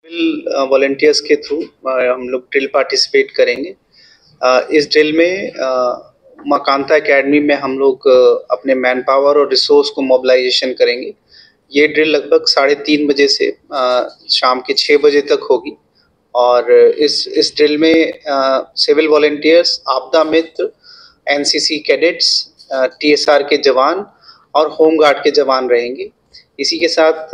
Volunteers के through हम लोग ड्रिल पार्टिसिपेट करेंगे। इस ड्रिल में माकांता एकेडमी में हम लोग अपने मैन पावर और रिसोर्स को मोबिलाइजेशन करेंगे। ये ड्रिल लगभग 3:30 बजे से शाम के 6 बजे तक होगी और इस ड्रिल में सिविल वॉलंटियर्स, आपदा मित्र, एनसीसी कैडेट्स, टीएसआर के जवान और होम गार्ड के जवान रहेंगे। इसी के साथ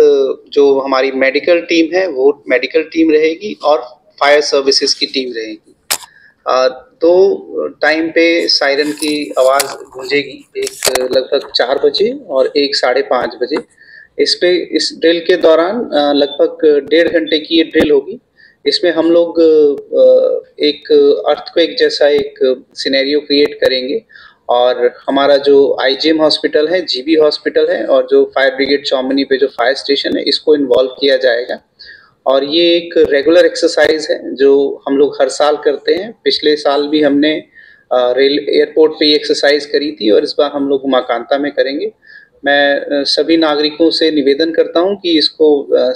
जो हमारी मेडिकल टीम है वो मेडिकल टीम रहेगी और फायर सर्विसेज की टीम रहेगी। दो टाइम पे सायरन की आवाज़ गूंजेगी, एक लगभग 4 बजे और एक 5:30 बजे। इस ड्रिल के दौरान लगभग 1.5 घंटे की ये ड्रिल होगी। इसमें हम लोग एक अर्थक्वेक जैसा एक सिनेरियो क्रिएट करेंगे और हमारा जो आईजीएम हॉस्पिटल है, जीबी हॉस्पिटल है और जो फायर ब्रिगेड चौमनी पे जो फायर स्टेशन है, इसको इन्वॉल्व किया जाएगा। और ये एक रेगुलर एक्सरसाइज है जो हम लोग हर साल करते हैं। पिछले साल भी हमने रेल एयरपोर्ट पे ये एक्सरसाइज करी थी और इस बार हम लोग माकांता में करेंगे। मैं सभी नागरिकों से निवेदन करता हूं कि इसको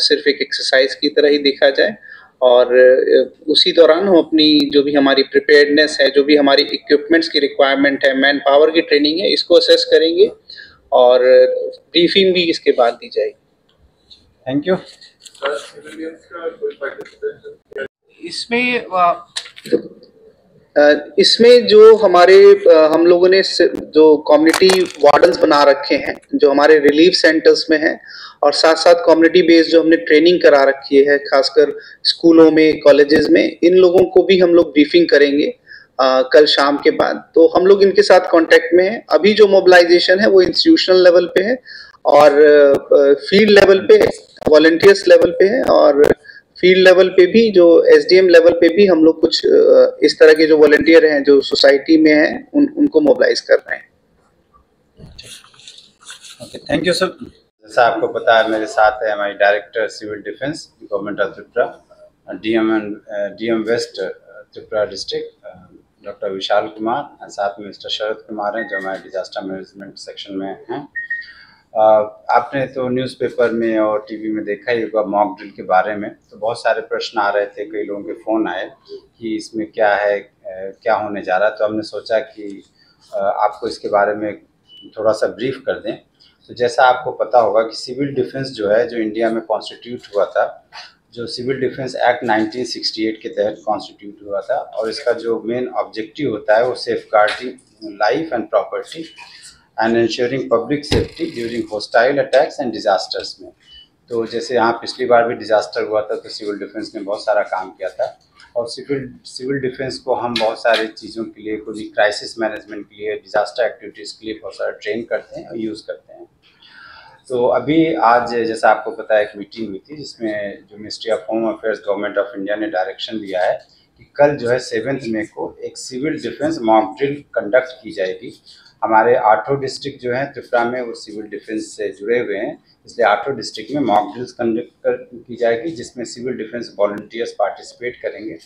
सिर्फ एक एक्सरसाइज की तरह ही देखा जाए और उसी दौरान हम अपनी जो भी हमारी प्रिपेयर्डनेस है, जो भी हमारी इक्विपमेंट्स की रिक्वायरमेंट है, मैन पावर की ट्रेनिंग है, इसको असेस करेंगे और ब्रीफिंग भी इसके बाद दी जाएगी। Thank you. इसमें जो हमारे हम लोगों ने जो कम्युनिटी वार्डन्स बना रखे हैं, जो हमारे रिलीफ सेंटर्स में हैं और साथ साथ कम्युनिटी बेस्ड जो हमने ट्रेनिंग करा रखी है, खासकर स्कूलों में, कॉलेजेस में, इन लोगों को भी हम लोग ब्रीफिंग करेंगे कल शाम के बाद। तो हम लोग इनके साथ कांटेक्ट में हैं। अभी जो मोबिलाइजेशन है वो इंस्टीट्यूशनल लेवल पे है और फील्ड लेवल पे, वॉलंटियर्स लेवल पे है और फील्ड लेवल पे भी, जो एसडीएम लेवल पे भी हम लोग कुछ इस तरह के जो वॉलंटियर हैं जो सोसाइटी में हैं उनको मोबिलाइज कर रहे हैं। Okay, thank you sir. जैसा आपको पता है, मेरे साथ है हमारी director civil defence government of Tripura, DM west Tripura district doctor Vishal Kumar, और साथ में मिस्टर शरद कुमार हैं जो हमारे डिजास्टर मैनेजमेंट सेक्शन में हैं। आपने तो न्यूज़पेपर में और टीवी में देखा ही होगा मॉक ड्रिल के बारे में। तो बहुत सारे प्रश्न आ रहे थे, कई लोगों के फ़ोन आए कि इसमें क्या है, क्या होने जा रहा है। तो हमने सोचा कि आपको इसके बारे में थोड़ा सा ब्रीफ कर दें। तो जैसा आपको पता होगा कि सिविल डिफेंस जो है, जो इंडिया में कॉन्स्टिट्यूट हुआ था, जो सिविल डिफेंस एक्ट 1968 के तहत कॉन्स्टिट्यूट हुआ था, और इसका जो मेन ऑब्जेक्टिव होता है वो safeguarding life and property and insuring public safety during hostile attacks and disasters में। तो जैसे यहाँ पिछली बार भी डिजास्टर हुआ था तो सिविल डिफेंस ने बहुत सारा काम किया था, और सिविल डिफेंस को हम बहुत सारी चीज़ों के लिए, कोई क्राइसिस मैनेजमेंट के लिए, डिजास्टर एक्टिविटीज़ के लिए बहुत सारा ट्रेन करते हैं और यूज़ करते हैं। तो अभी आज जैसा आपको पता है एक मीटिंग हुई थी जिसमें जो ministry of home affairs government of India ने डायरेक्शन दिया है कि कल जो है 7 मई को एक civil defence mock drill conduct की जाएगी। हमारे 8 डिस्ट्रिक्ट जो हैं त्रिपुरा में वो सिविल डिफेंस से जुड़े हुए हैं, इसलिए 8 डिस्ट्रिक्ट में मॉक ड्रिल्स कंडक्ट की जाएगी जिसमें सिविल डिफेंस वॉलंटियर्स पार्टिसिपेट करेंगे।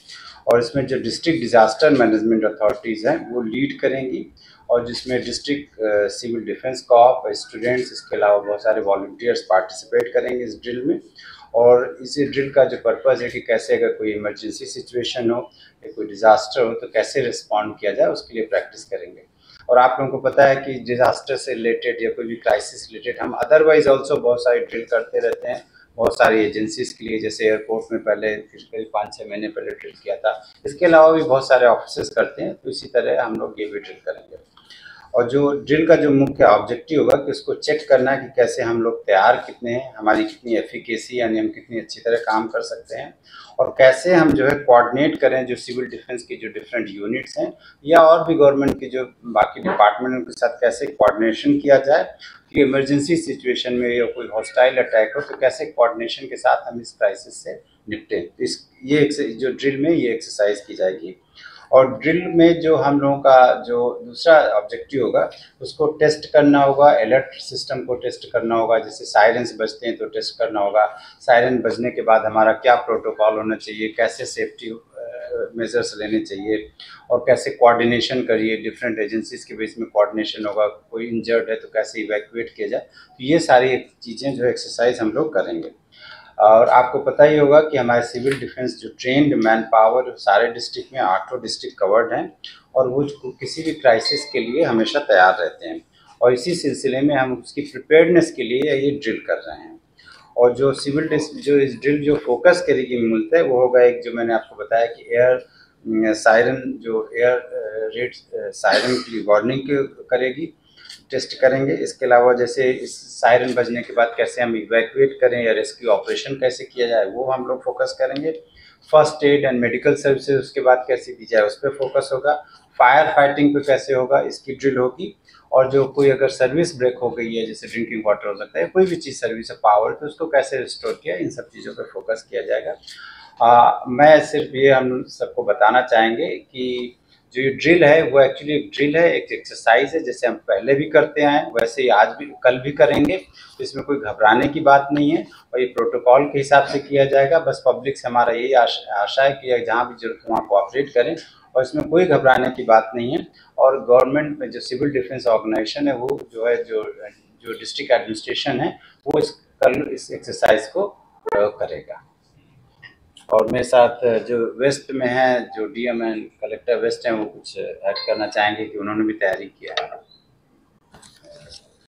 और इसमें जो डिस्ट्रिक्ट डिजास्टर मैनेजमेंट अथॉरिटीज़ हैं वो लीड करेंगी, और जिसमें district civil defence corps, students, इसके अलावा बहुत सारे वॉलंटियर्स पार्टिसिपेट करेंगे इस ड्रिल में। और इस ड्रिल का जो पर्पज़ है कि कैसे अगर कोई इमरजेंसी सिचुएशन हो या कोई डिज़ास्टर हो तो कैसे रिस्पॉन्ड किया जाए, उसके लिए प्रैक्टिस करेंगे। और आप लोगों को पता है कि डिज़ास्टर से रिलेटेड या कोई भी क्राइसिस रिलेटेड हम अदरवाइज ऑल्सो बहुत सारी ड्रिल करते रहते हैं, बहुत सारी एजेंसीज़ के लिए। जैसे एयरपोर्ट में पहले करीब 5-6 महीने पहले ड्रिल किया था। इसके अलावा भी बहुत सारे ऑफिसर्स करते हैं, तो इसी तरह हम लोग ये भी ड्रिल करेंगे। और जो ड्रिल का जो मुख्य ऑब्जेक्टिव होगा कि उसको चेक करना है कि कैसे हम लोग तैयार कितने हैं, हमारी कितनी एफिकेसी, यानी हम कितनी अच्छी तरह काम कर सकते हैं, और कैसे हम जो है कोऑर्डिनेट करें जो सिविल डिफेंस की जो डिफरेंट यूनिट्स हैं या और भी गवर्नमेंट के जो बाकी डिपार्टमेंट हैं उनके साथ कैसे कोऑर्डिनेशन किया जाए कि इमरजेंसी सिचुएशन में या कोई हॉस्टाइल अटैक हो तो कैसे कोऑर्डिनेशन के साथ हम इस क्राइसिस से निपटें। ये जो ड्रिल में ये एक्सरसाइज की जाएगी। और ड्रिल में जो हम लोगों का जो दूसरा ऑब्जेक्टिव होगा उसको टेस्ट करना होगा, अलर्ट सिस्टम को टेस्ट करना होगा। जैसे सायरेंस बजते हैं तो टेस्ट करना होगा, सायरन बजने के बाद हमारा क्या प्रोटोकॉल होना चाहिए, कैसे सेफ्टी मेजर्स लेने चाहिए, और कैसे कोऑर्डिनेशन करिए, डिफरेंट एजेंसीज के बीच में कोऑर्डिनेशन होगा, कोई इंजर्ड है तो कैसे इवैक्यूएट किया जाए। तो ये सारी चीज़ें जो एक्सरसाइज हम लोग करेंगे। और आपको पता ही होगा कि हमारे सिविल डिफेंस जो ट्रेंड मैन पावर सारे डिस्ट्रिक्ट में 8 डिस्ट्रिक्ट कवर्ड हैं और वो किसी भी क्राइसिस के लिए हमेशा तैयार रहते हैं। और इसी सिलसिले में हम उसकी प्रिपेयर्डनेस के लिए ये ड्रिल कर रहे हैं। और जो जो इस ड्रिल जो फोकस करेगी मूलतः वो होगा, एक जो मैंने आपको बताया कि एयर सायरन, जो एयर रेड सायरन की वार्निंग करेगी, टेस्ट करेंगे। इसके अलावा जैसे इस सायरन बजने के बाद कैसे हम इवैक्यूएट करें या रेस्क्यू ऑपरेशन कैसे किया जाए वो हम लोग फोकस करेंगे। First aid and medical services उसके बाद कैसे दी जाए उस पर फोकस होगा। फायर फाइटिंग पे कैसे होगा इसकी ड्रिल होगी। और जो कोई अगर सर्विस ब्रेक हो गई है, जैसे ड्रिंकिंग वाटर हो सकता है, कोई भी चीज़ सर्विस है, पावर, तो उसको कैसे रिस्टोर किया, इन सब चीज़ों पर फोकस किया जाएगा। मैं सिर्फ ये हम सबको बताना चाहेंगे कि जो ये ड्रिल है वो एक्चुअली एक ड्रिल है, एक एक्सरसाइज है, जैसे हम पहले भी करते आए हैं वैसे ही आज भी कल भी करेंगे। तो इसमें कोई घबराने की बात नहीं है और ये प्रोटोकॉल के हिसाब से किया जाएगा। बस पब्लिक से हमारा यही आशा है कि जहाँ भी जरूरत हो वहाँ कोऑपरेट करें और इसमें कोई घबराने की बात नहीं है। और गवर्नमेंट में जो सिविल डिफेंस ऑर्गेनाइजेशन है वो जो है जो डिस्ट्रिक्ट एडमिनिस्ट्रेशन है वो कल इस एक्सरसाइज को करेगा। और मेरे साथ जो वेस्ट में है, जो डीएम एंड कलेक्टर वेस्ट हैं, वो कुछ ऐड करना चाहेंगे कि उन्होंने भी तैयारी किया है।